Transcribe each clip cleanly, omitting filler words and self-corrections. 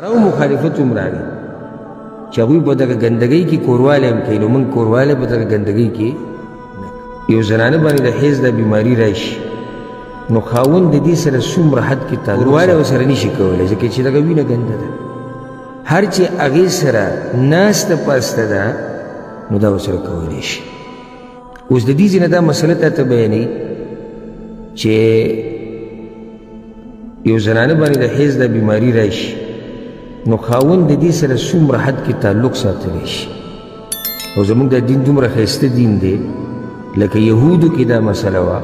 او مخالفت هم راغی چې هغوی په دغه ګندګۍ کې کوروالی هم کوي، نو موږ کوروالی په دغه ګندګۍ کې یو زنانه باندې د حیض د بیماري راشي نو خاوند د دې سره څومره حد کې تعلق کوروالی ورسره نشي کولی، ځکه چې دغه وینه ګنده ده. هر چې هغې سره ناسته پاسته ده نو دا ورسره کولی شي. اوس د دې ځینه دا مسله تاته بیانوي چې یو زنانه باندې د حیض د بیماري راشي نو خاوند د دې سره څومره حد کې تعلق ساتلی شي. او زموږ دا دین دومره ښایسته دین دی، لکه یهودو کې دا مسله وه،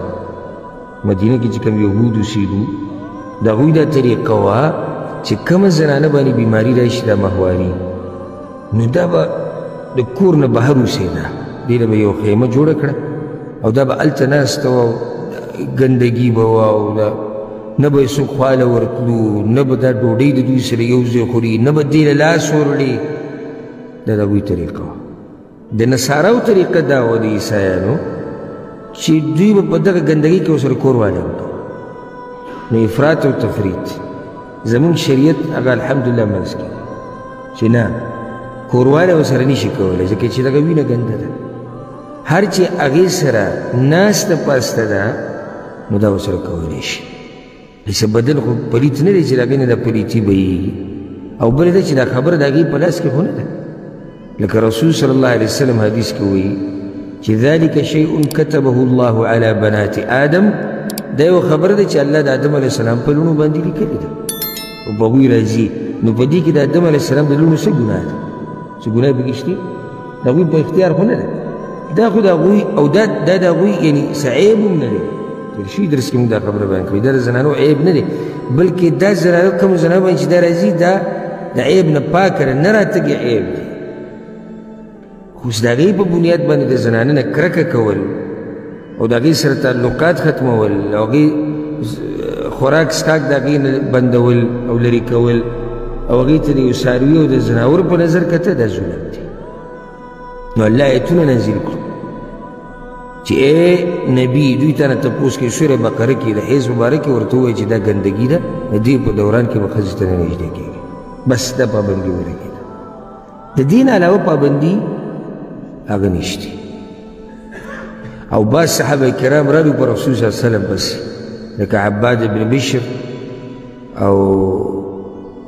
مدینه کې چې کوم یهود اوسېدو د هغوی دا طریقه وه چې کومه زنانه باندې بیماري راشي دا ماهواري نو دا به د کور نه بهر اوسېده، دې له به یو خیمه جوړه کړه او دا به هلته ناسته وه، ګندګي به وه او نه به یې څوک خواله ورتلو، نه به دا ډوډۍ د دوی سره یو ځای خوري، نه به دې له لاس وروړي. دا د هغوی طریقه وه. د نصاراو طریقه دا وه د عیسایانو چې دوی به په دغه ګندګۍ کې ورسره کوروالی وکړي. نو افراط او تفریط زموږ شریعت هغه الحمدلله منځ کې چې نه کوروالی ورسره نشي کولی، ځکه چې دغه وینه ګنده ده. هر چې هغې سره ناسته پاسته ده نو دا ورسره کولی شي. لکه بدن خو پلیت نه دی چې د هغې نه دا پلیتي بهیږي، او بله ده چې دا خبره د هغې په لاس کې خو نه ده. لکه رسول صلی الله علیه وسلم حدیث کې وایي چې ذلک شیء کتبه الله علی بنات آدم، دا یو خبره ده چې الله د آدم علیه السلام په لوڼو باندې لیکلې ده او په هغوی راځي. نو په دې کې د آدم علیه السلام د لوڼو څه ګناه ده؟ څه ګناه پکې شته؟ د هغوی په اختیار خو نه ده، دا خو د هغوی او دا د هغوی یعنې څه عیب هم نه دی. تېر شوي درس کې موږ دا خبره بیان کړې، دا د زنانو عیب نه دی، بلکې دا زنانو کومو زنانو باندې چې دا راځي دا د عیب نه پاکه ده، نه راتګې عیب دی. خو د هغې په بنیاد باندې د زنانه نه کرکه کول او د هغې سره تعلقات ختمول او هغې خوراک څښاک د هغې نه بندول او لرې کول او هغې ته د یو څاروي او د زناور په نظر کته دا ظلم دی. نو الله ایتونه نازل کړو چې ای نبي دوی ته نه تپوس کوي، سوره بقره کې د حیض مبارک کې ورته ووایي چې دا ګندګي ده، د دې په دوران کې به ښځې ته نه نږدې کېږي. بس دا پابندي ولګېده. د دې نه علاوه پابندي هغه نشته. او بعض صحابه کرام راغلي په رسول صلی الله علیه وسلم پسې، لکه عباد بن بشر او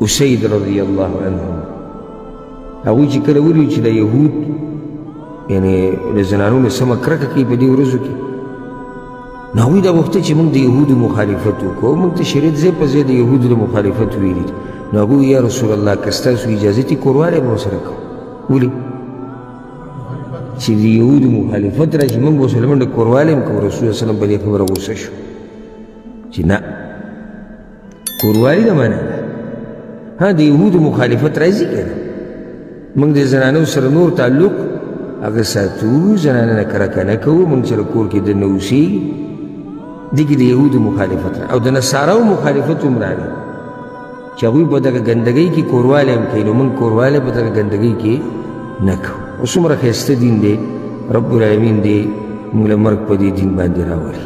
اسید رضی الله عنهم. هغوی چې کله ولیدل چې د یهود یعنې د زنانو نه سمه کرکه کوي په دې ورځو کې، نو هغوی دا غوښته چې موږ د یهودو مخالفت وکړو، موږ ته شریعت ځای په ځای د یهودو د مخالفت ویلي دي. نو هغوی یا رسول الله که ستاسو اجازت وي کوروالی به ورسره کوو. ولې؟ چې د یهودو مخالفت راشي موږ به ورسره منډه کوروالی هم کوو. رسول الله وسلم په دې خبره غوسه شو چې نه، کوروالي نه منع ده. ها د یهودو مخالفت راځي که نه، موږ د زنانو سره نور تعلق هغه ساتو، زنانه نه کرکه نه کوو، موږ سره کور کې دننه اوسېږي. دې کې د یهودو مخالفت او د نصاراو مخالفت هم راغی چې هغوی په دغه ګندګۍ کې کوروالی هم کوي، نو موږ کوروالی په دغه ګندګۍ کې نه کوو. او څومره ښایسته دین دی، رب العالمین دی موږ له مرګ په دې دین باندې راولي.